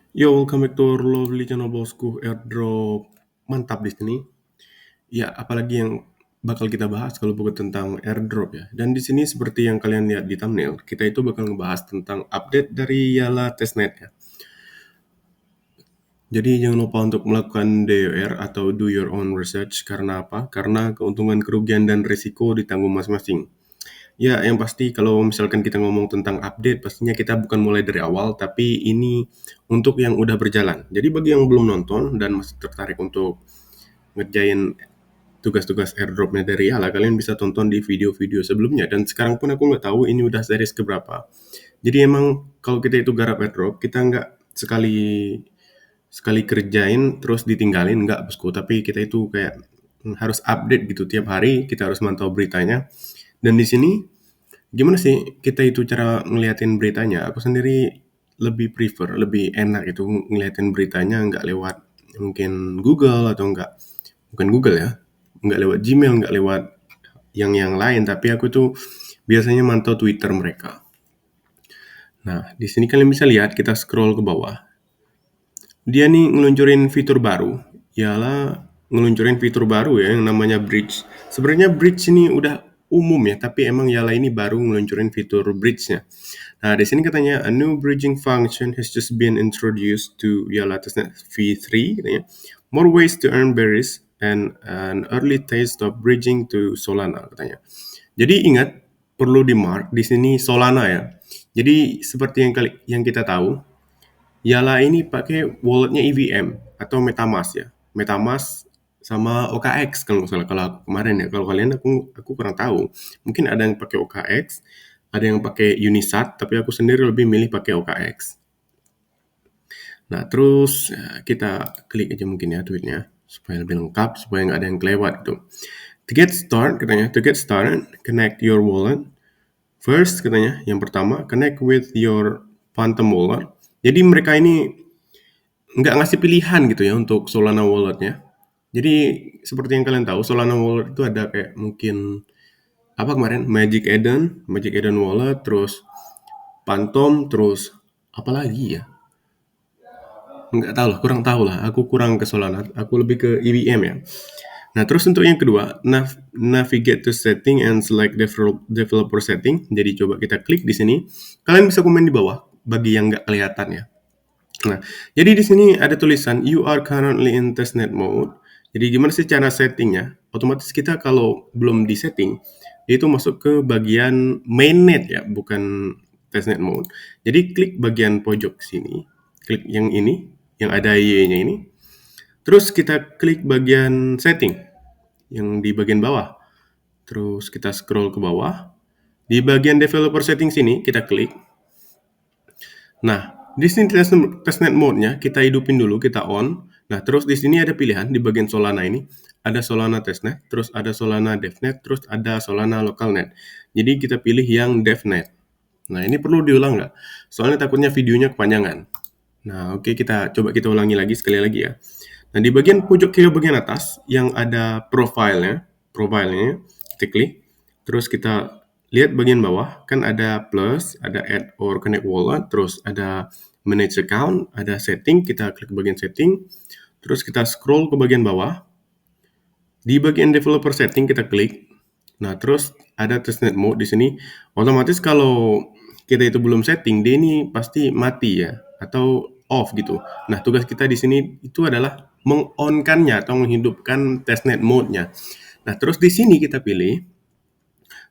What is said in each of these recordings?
Yo, welcome back to our lovely channel bosku. Airdrop mantap di sini. Ya, apalagi yang bakal kita bahas kalau bukan tentang airdrop ya. Dan di sini seperti yang kalian lihat di thumbnail, kita itu bakal ngebahas tentang update dari Yala testnet ya. Jadi jangan lupa untuk melakukan DOR atau do your own research. Karena apa? Karena keuntungan, kerugian, dan risiko ditanggung masing-masing. Ya, yang pasti kalau misalkan kita ngomong tentang update, pastinya kita bukan mulai dari awal, tapi ini untuk yang udah berjalan. Jadi bagi yang belum nonton dan masih tertarik untuk ngerjain tugas-tugas airdropnya dari Yala, kalian bisa tonton di video-video sebelumnya. Dan sekarang pun aku nggak tahu ini udah series keberapa. Jadi emang kalau kita itu garap airdrop, kita nggak sekali sekali kerjain terus ditinggalin, nggak bosku. Tapi kita itu kayak harus update gitu tiap hari, kita harus mantau beritanya. Dan di sini gimana sih kita itu cara ngeliatin beritanya? Aku sendiri lebih prefer, lebih enak itu ngeliatin beritanya nggak lewat mungkin Google atau nggak, bukan Google ya, nggak lewat Gmail, nggak lewat yang lain, tapi aku tuh biasanya mantau Twitter mereka. Nah, di sini kalian bisa lihat kita scroll ke bawah. Dia nih ngeluncurin fitur baru, ialah ngeluncurin fitur baru ya yang namanya Bridge. Sebenarnya Bridge ini udah umum ya, tapi emang Yala ini baru ngeluncurin fitur Bridge-nya. Nah, di sini katanya a new bridging function has just been introduced to Yala Testnet V3 katanya. More ways to earn berries and an early taste of bridging to Solana katanya. Jadi ingat perlu di mark di sini Solana ya. Jadi seperti yang kita tahu, Yala ini pakai walletnya EVM atau MetaMask ya. MetaMask sama OKX kalau nggak salah. Kalau aku kemarin ya, kalau kalian aku kurang tahu. Mungkin ada yang pakai OKX, ada yang pakai Unisat, tapi aku sendiri lebih milih pakai OKX. Nah, terus ya, kita klik aja mungkin ya tweetnya supaya lebih lengkap, supaya nggak ada yang kelewat gitu. To get started, connect your wallet. First katanya, yang pertama, connect with your Phantom wallet. Jadi mereka ini nggak ngasih pilihan gitu ya untuk Solana walletnya. Jadi seperti yang kalian tahu, Solana wallet itu ada kayak mungkin apa kemarin Magic Eden wallet, terus Phantom, terus apa lagi ya? Nggak tahu lah, kurang tahu lah. Aku kurang ke Solana, aku lebih ke EVM ya. Nah, terus untuk yang kedua, navigate to setting and select developer setting. Jadi coba kita klik di sini. Kalian bisa komen di bawah bagi yang nggak kelihatan ya. Nah, jadi di sini ada tulisan you are currently in testnet mode. Jadi gimana sih cara settingnya? Otomatis kita kalau belum di setting, itu masuk ke bagian mainnet ya, bukan testnet mode. Jadi klik bagian pojok sini, klik yang ini, yang ada Y-nya ini. Terus kita klik bagian setting yang di bagian bawah. Terus kita scroll ke bawah. Di bagian developer setting sini kita klik. Nah, di sini testnet mode-nya kita hidupin dulu, kita on. Nah, terus di sini ada pilihan di bagian Solana ini. Ada Solana testnet, terus ada Solana devnet, terus ada Solana localnet. Jadi kita pilih yang devnet. Nah, ini perlu diulang nggak? Soalnya takutnya videonya kepanjangan. Nah, oke, kita ulangi lagi sekali lagi ya. Nah, di bagian pojok kiri bagian atas yang ada profilnya kita klik. Terus kita lihat bagian bawah, kan ada plus, ada add or connect wallet, terus ada manage account, ada setting, kita klik bagian setting. Terus kita scroll ke bagian bawah. Di bagian developer setting kita klik. Nah, terus ada testnet mode di sini. Otomatis kalau kita itu belum setting, dia ini pasti mati ya atau off gitu. Nah, tugas kita di sini itu adalah meng-on-kannya atau menghidupkan testnet mode-nya. Nah, terus di sini kita pilih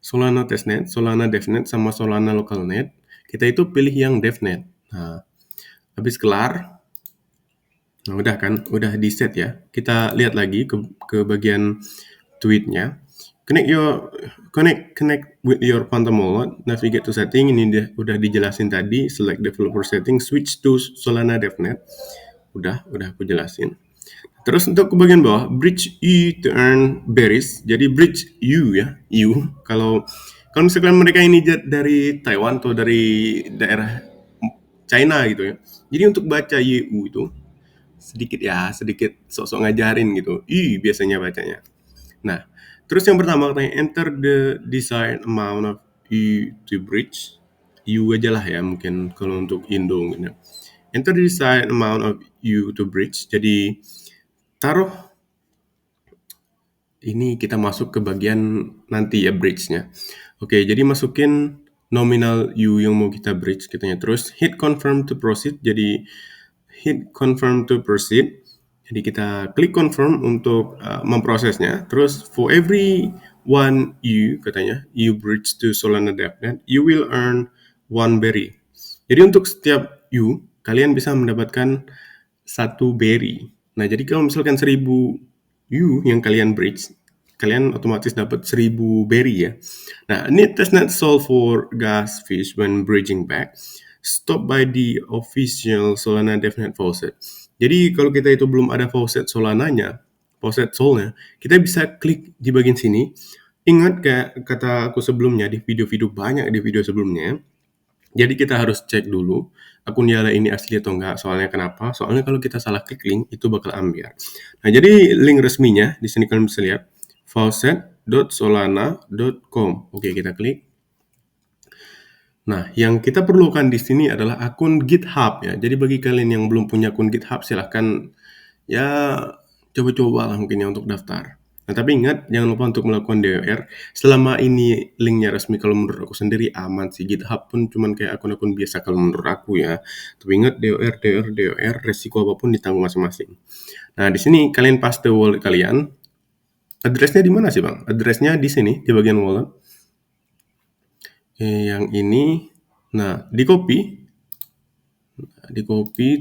Solana testnet, Solana devnet, sama Solana localnet. Kita itu pilih yang devnet. Nah, habis kelar, nah udah kan, udah di set ya. Kita lihat lagi ke bagian tweetnya. Connect with your Phantom wallet, navigate to setting, ini udah dijelasin tadi, select developer setting, switch to Solana devnet. Udah aku jelasin. Terus untuk ke bagian bawah, bridge U to earn berries. Jadi bridge U ya, U. Kalau misalkan mereka ini dari Taiwan atau dari daerah China gitu ya. Jadi untuk baca YU itu sedikit sok-sok ngajarin gitu. I biasanya bacanya. Nah, terus yang pertama katanya enter the desired amount of U to bridge. U aja lah ya mungkin kalau untuk Indo gitu. enter the desired amount of U to bridge. Jadi taruh ini kita masuk ke bagian nanti ya bridge-nya. Oke, jadi masukin nominal U yang mau kita bridge kitanya. Terus hit confirm to proceed. Jadi hit confirm to proceed. Jadi kita klik confirm untuk memprosesnya. Terus for every one U katanya, U bridge to Solana DevNet, you will earn one berry. Jadi untuk setiap U, kalian bisa mendapatkan satu berry. Nah, jadi kalau misalkan 1000 U yang kalian bridge, kalian otomatis dapat 1000 berry ya. Nah, ini testnet solve for gas fish when bridging back. Stop by the official Solana DevNet faucet. Jadi kalau kita itu belum ada faucet Solananya, faucet Solnya, kita bisa klik di bagian sini. Ingat kayak kata aku sebelumnya di video-video banyak di video sebelumnya. Jadi kita harus cek dulu akun Yala ini asli atau enggak. Soalnya kenapa? Soalnya kalau kita salah klik link itu bakal ambiar. Nah, jadi link resminya di sini kalian bisa lihat faucet.solana.com. Oke, kita klik. Nah, yang kita perlukan di sini adalah akun GitHub ya. Jadi bagi kalian yang belum punya akun GitHub, silahkan ya coba-coba lah mungkin ya untuk daftar. Nah, tapi ingat jangan lupa untuk melakukan DOR. Selama ini linknya resmi, kalau menurut aku sendiri aman sih. GitHub pun cuman kayak akun-akun biasa kalau menurut aku ya. Tapi ingat DOR, resiko apapun ditanggung masing-masing. Nah, di sini kalian paste wallet kalian. Addressnya di mana sih bang? Addressnya di sini di bagian wallet. Yang ini, nah di copy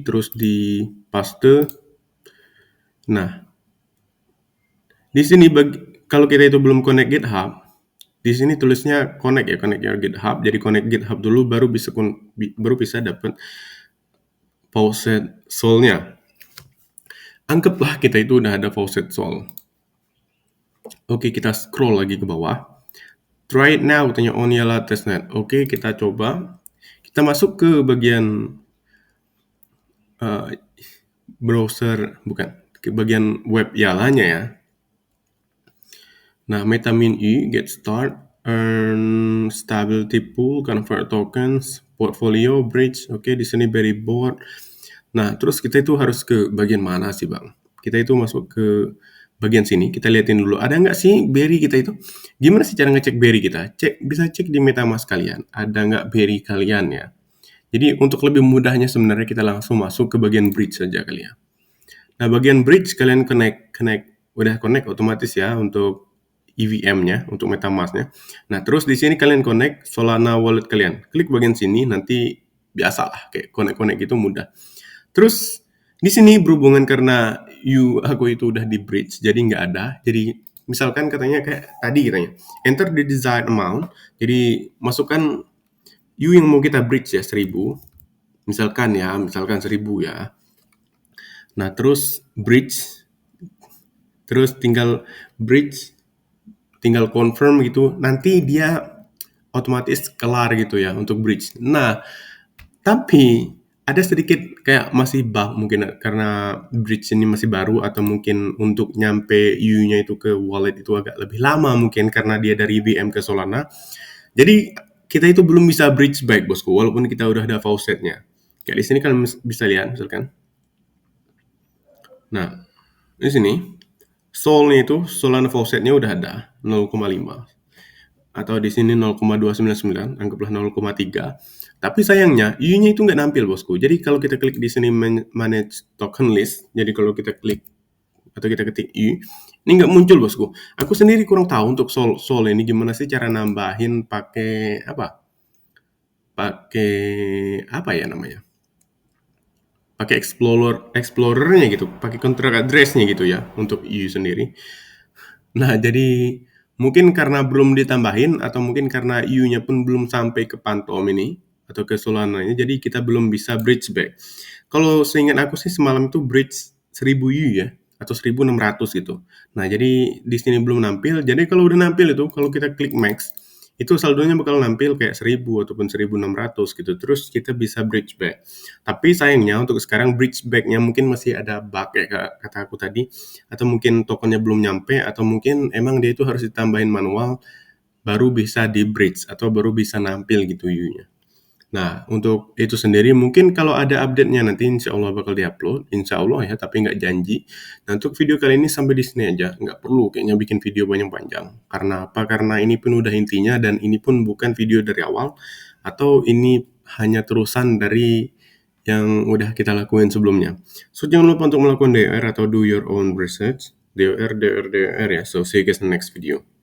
terus di paste. Nah, di sini kalau kita itu belum connect GitHub, di sini tulisnya connect your GitHub. Jadi connect GitHub dulu baru bisa dapat faucet Sol-nya. Anggaplah kita itu udah ada faucet Sol. Oke, kita scroll lagi ke bawah. Try it now, tanya on Yala testnet. Oke, kita coba. Kita masuk ke bagian browser, bukan, ke bagian web Yalanya ya. Nah, MetaMin U, get start, earn stability pool, convert tokens, portfolio, bridge. Oke, di sini berry board. Nah, terus kita itu harus ke bagian mana sih bang? Kita itu masuk ke bagian sini, kita liatin dulu, ada nggak sih berry kita itu? Gimana sih cara ngecek berry kita? Bisa cek di MetaMask kalian, ada nggak berry kalian ya? Jadi untuk lebih mudahnya sebenarnya kita langsung masuk ke bagian bridge saja kali ya. Nah, bagian bridge kalian udah connect otomatis ya untuk EVM-nya, untuk MetaMask-nya. Nah, terus di sini kalian connect Solana wallet kalian. Klik bagian sini, nanti biasalah kayak connect gitu mudah. Terus di sini berhubungan karena aku itu udah di bridge, jadi nggak ada. Jadi misalkan katanya kayak tadi katanya, enter the desired amount. Jadi masukkan yang mau kita bridge ya 1000. Misalkan 1000 ya. Nah, terus tinggal confirm gitu. Nanti dia otomatis kelar gitu ya untuk bridge. Nah, tapi ada sedikit kayak masih bug mungkin karena bridge ini masih baru atau mungkin untuk nyampe U-nya itu ke wallet itu agak lebih lama mungkin karena dia dari VM ke Solana. Jadi kita itu belum bisa bridge back bosku walaupun kita udah ada faucetnya. Kayak di sini kalian bisa lihat misalkan. Nah, di sini Solnya itu Solana faucetnya udah ada 0,5 atau di sini 0,299, anggaplah 0,3. Tapi sayangnya U-nya itu nggak nampil bosku. Jadi kalau kita klik di sini manage token list, jadi kalau kita klik atau kita ketik U, ini nggak muncul bosku. Aku sendiri kurang tahu untuk Sol ini gimana sih cara nambahin pakai apa? Pakai apa ya namanya? Pakai explorernya gitu, pakai contract address-nya gitu ya untuk U sendiri. Nah, jadi mungkin karena belum ditambahin atau mungkin karena U-nya pun belum sampai ke Pantom ini atau ke Solana-nya, jadi kita belum bisa bridge back. Kalau seingat aku sih semalam itu bridge 1000 U ya atau 1600 gitu. Nah, jadi di sini belum nampil. Jadi kalau udah nampil itu kalau kita klik max itu saldonya bakal nampil kayak 1000 ataupun 1600 gitu. Terus kita bisa bridge back. Tapi sayangnya untuk sekarang bridge back-nya mungkin masih ada bug kayak kata aku tadi atau mungkin tokennya belum nyampe atau mungkin emang dia itu harus ditambahin manual baru bisa di bridge atau baru bisa nampil gitu U-nya. Nah, untuk itu sendiri mungkin kalau ada update-nya nanti insya Allah bakal di-upload, insya Allah ya, tapi nggak janji. Nah, untuk video kali ini sampai di sini aja, nggak perlu kayaknya bikin video panjang-panjang. Karena apa? Karena ini pun udah intinya dan ini pun bukan video dari awal, atau ini hanya terusan dari yang udah kita lakuin sebelumnya. So, jangan lupa untuk melakukan DIR atau do your own research. DIR, DIR, DIR ya. So, see you guys in the next video.